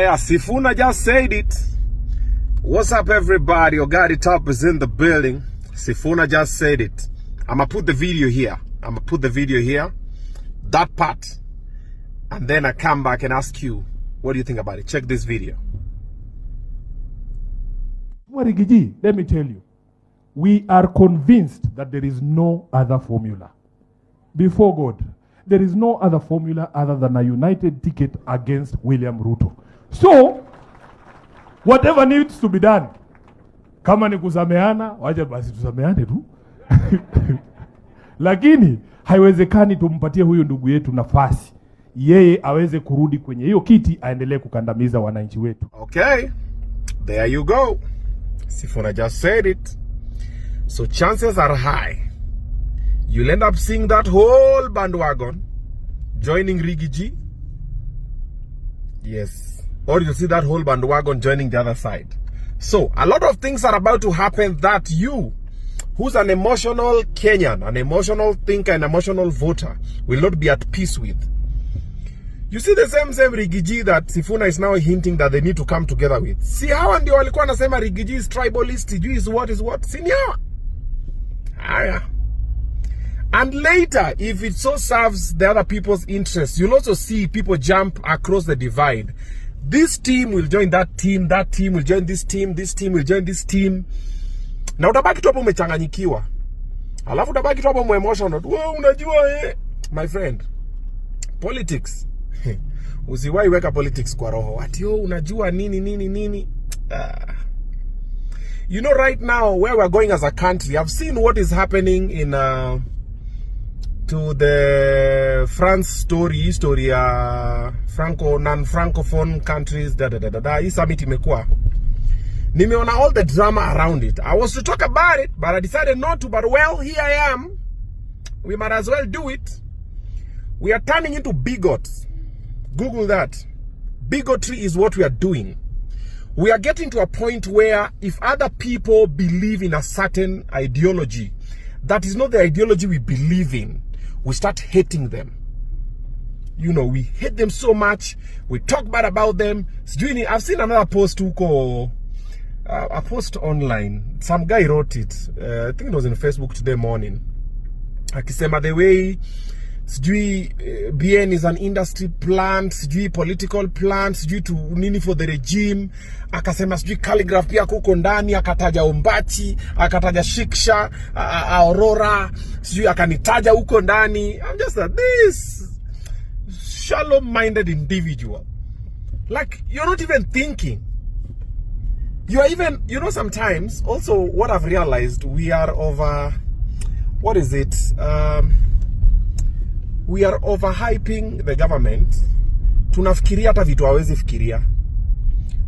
Yeah, Sifuna just said it. What's up, everybody? Your guy Top is in the building. Sifuna just said it. I'ma put the video here. That part. And then I come back and ask you, what do you think about it? Check this video. Rigiji, let me tell you, we are convinced that there is no other formula. Before God, there is no other formula other than a united ticket against William Ruto. So, whatever needs to be done, kama ni kusameana, wacha basi tusameane tu. Lakini haiwezekani tumpatie huyu ndugu yetu nafasi yeye aweze kurudi kwenye hiyo kiti aendelee kukandamiza wananchi wetu. Okay, there you go. Sifuna just said it. So chances are high you'll end up seeing that whole bandwagon joining Rigiji. Yes. Or you'll see that whole bandwagon joining the other side. So a lot of things are about to happen that you, who's an emotional Kenyan, an emotional thinker, an emotional voter, will not be at peace with. You see the same Rigiji that Sifuna is now hinting that they need to come together with. See hawa ndio walikuwa nasema Rigiji is tribalist, is what? See ni hawa. Aya. And later, if it so serves the other people's interests, you'll also see people jump across the divide. This team will join that team will join this team will join this team. Na utabaki tu hapo umechanganyikiwa. Alafu utabaki tu hapo emotional. Wewe unajua my friend, politics. Usiwahi weka politics kwa roho. Ati unajua nini. You know, right now where we're going as a country, I've seen what is happening in to the France story non-francophone countries hii summit imekuwa. Nimeona all the drama around it. I was to talk about it, but I decided not to. But well, here I am. We might as well do it. We are turning into bigots. Google that. Bigotry is what we are doing. We are getting to a point where if other people believe in a certain ideology that is not the ideology we believe in, we start hating them. You know, we hate them so much. We talk bad about them. I've seen another post called a post online. Some guy wrote it. I think it was in Facebook today morning. Akisema the way BN is an industry plant, political plant, to nini for the regime. Akasema calligraph pia kuko ndani, akataja Ombachi, akataja Shiksha, Aurora, akanitaja huko ndani. I'm just this shallow-minded individual. Like, you're not even thinking. You are even, sometimes, also what I've realized, we are over, we are overhyping the government. Tunafikiria hata vitu hawezi fikiria.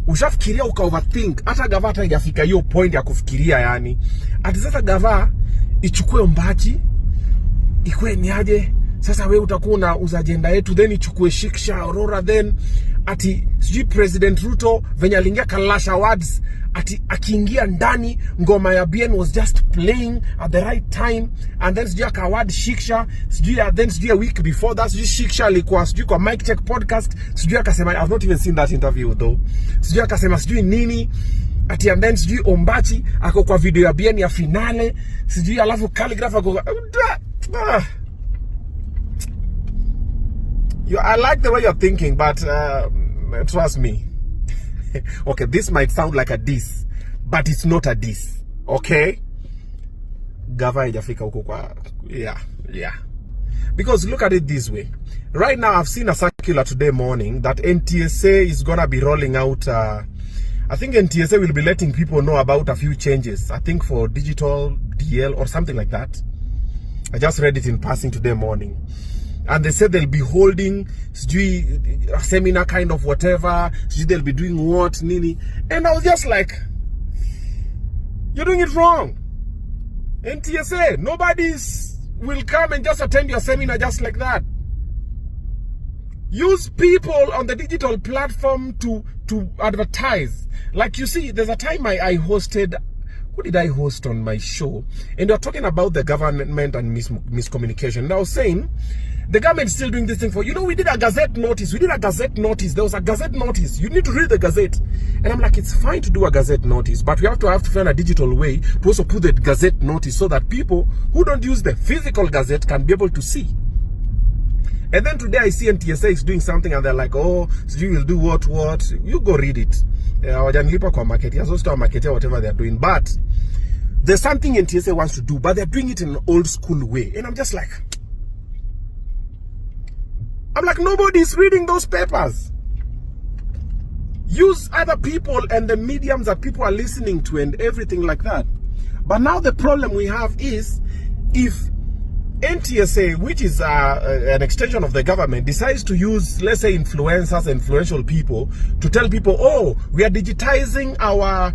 Ushafikiria overthink. Hata gava hata haijafika hiyo point ya kufikiria yani. Ati sasa gava ichukue Ombachi, ikue niaje? Sasa wewe utakuwa na uza agenda yetu, then ichukue Shiksha, Aurora, then ati President Ruto venye aliingia Kalasha Awards, ati akiingia ndani ngoma ya BN was just playing at the right time, and then akaward Shiksha, then a week before that Shiksha alikuwa kwa Mic Check podcast, akasema I've not even seen that interview though. Akasema nini, ati and then Ombachi ako kwa video ya BN ya finale, alafu calligraph ako I like the way you're thinking, but trust me. Okay, this might sound like a diss, but it's not a diss. Okay? Gava haijafika huko kwa yeah. Because look at it this way. Right now, I've seen a circular today morning that NTSA is gonna be rolling out. I think NTSA will be letting people know about a few changes. I think for digital DL or something like that. I just read it in passing today morning. And they said they'll be holding a seminar kind of whatever. They'll be doing what, nini. And I was just like, you're doing it wrong. NTSA, nobody will come and just attend your seminar just like that. Use people on the digital platform to advertise. Like you see, there's a time I hosted, who did I host on my show? And they're talking about the government and miscommunication. And I was saying, the government is still doing this thing for, you know, we did a gazette notice. There was a gazette notice. You need to read the gazette. And I'm like, it's fine to do a gazette notice, but we have to find a digital way to also put the gazette notice so that people who don't use the physical gazette can be able to see. And then today I see NTSA is doing something and they're like, oh, so you will do what? You go read it. Whatever they're doing. But there's something NTSA wants to do, but they're doing it in an old school way. And I'm like, nobody's reading those papers. Use other people and the mediums that people are listening to and everything like that. But now the problem we have is, if NTSA, which is an extension of the government, decides to use, let's say, influencers, influential people to tell people, oh, we are digitizing our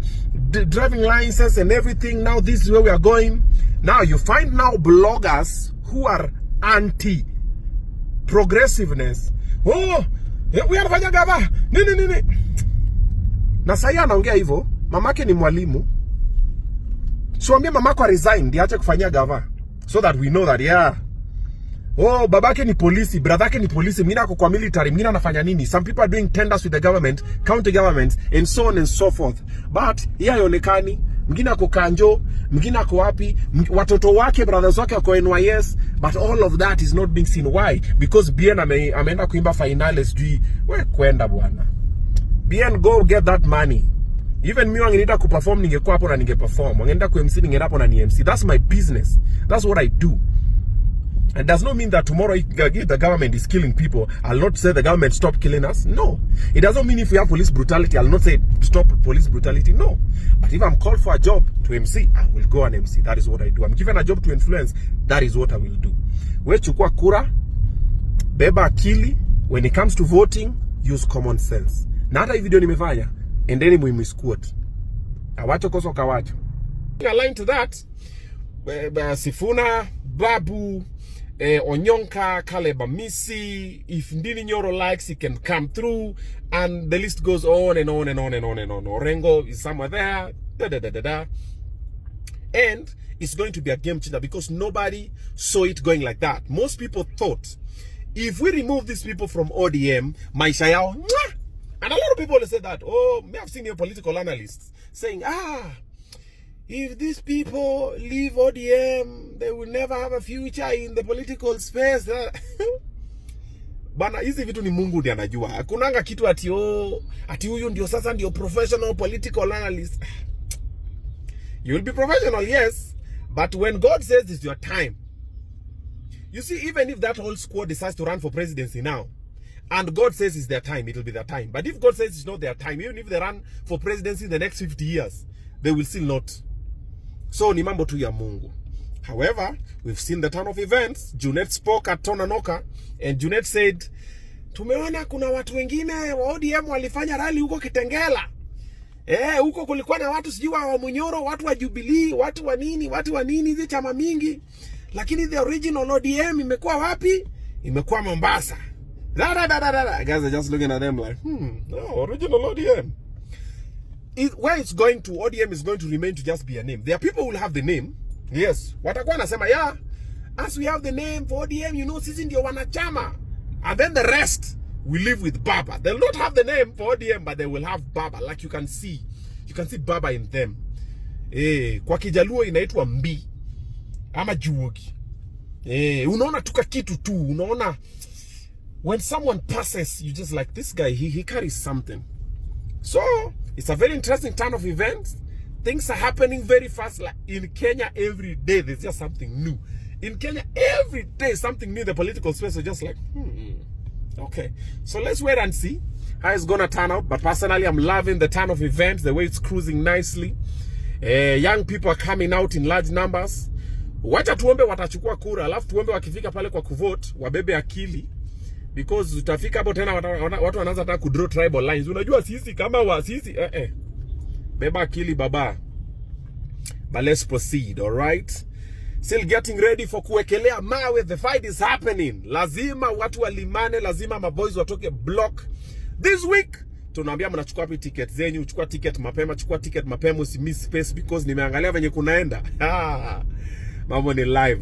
driving license and everything. Now this is where we are going. Now you find now bloggers who are anti-progressiveness. Oh, we are vanyagava. Nini. Na saya anaongea hivyo, mamake ni mwalimu. So ambia mamako resign, diache kufanya gava. So that we know that, yeah. Oh, babake ni polisi, bradhake ni polisi, mina ako kwa military, mina nafanya nini? Some people are doing tenders with the government, county governments, and so on and so forth. But, yeah, yonekani, mgina ako kanjo, mgina ako wapi, watoto wake, brothers wake ako NYS, but all of that is not being seen. Why? Because Bien ameenda kuimba finales, we kwenda bwana. Bien, go get that money. Even me wangeenda kuperform ningekuwa hapo na ningeperform. Wangeenda ku MC ningeenda hapo na ni MC. That's my business. That's what I do. And does not mean that tomorrow if the government is killing people, I'll not say the government stop killing us. No. It doesn't mean if we have police brutality, I'll not say stop police brutality. No. But if I'm called for a job to MC, I will go and MC. That is what I do. I'm given a job to influence. That is what I will do. We chukua kura, beba akili. When it comes to voting, use common sense. Na hata hii video nimefanya, endeni muimisquote. Awacho koso kawacho. Aligned to that, Sifuna, Babu, Onyonka, Kaleba Misi, if Ndini Nyoro likes, he can come through, and the list goes on and on and on and on and on. Orengo is somewhere there, and it's going to be a game changer because nobody saw it going like that. Most people thought, if we remove these people from ODM, maisha yao, and a lot of people say that. Oh, may have seen your political analysts saying, if these people leave ODM, they will never have a future in the political space. Bana, hizi vitu ni Mungu ndiye anajua. Hakunanga kitu ati huyu ndio sasa ndio professional political analyst. You will be professional, yes, but when God says it's your time. You see, even if that whole squad decides to run for presidency now, and God says it's their time, it will be their time. But if God says it's not their time, even if they run for presidency in the next 50 years, they will still not. So ni mambo tu ya Mungu. However, we've seen the turn of events. Junet spoke at Tonanoka, and Junet said, tumeona kuna watu wengine wa ODM walifanya rally huko Kitengela. Huko kulikuwa na watu sijui wa Munyoro, watu wa Jubilee, watu wa nini, hizi chama mingi. Lakini the original ODM imekuwa wapi? Imekuwa Mombasa. Guys are just looking at them like, no, original ODM. Where it's going to, ODM is going to remain to just be a name. There are people who will have the name. Yes. Watakuwa nasema, yeah, as we have the name for ODM, you know, sisi ndio wanachama. And then the rest will live with Baba. They'll not have the name for ODM, but they will have Baba. Like you can see Baba in them. Kwa Kijaluo inaitwa Mbi. Ama Juogi. Unaona tuka kitu tu. Unaona, when someone passes, you just like, this guy, he carries something. So, it's a very interesting turn of events. Things are happening very fast. Like in Kenya, every day, there's just something new. In Kenya, every day, something new. The political space is just like, okay. So, let's wait and see how it's going to turn out. But personally, I'm loving the turn of events, the way it's cruising nicely. Young people are coming out in large numbers. Wacha tuombe watachukua kura. Alafu tuombe wakifika pale kwa kuvote, wabebe akili. Because utafika hapo tena watu wanaanza hata kudraw tribal lines. Unajua sisi kama sisi beba akili baba. But let's proceed, all right? Still getting ready for kuwekelea mawe. The fight is happening. Lazima watu walimane, lazima maboys watoke block. This week tunaambia mnachukua wapi ticket zenyu, chukua ticket mapema, usimiss space because nimeangalia venye kunaenda. Mambo ni live.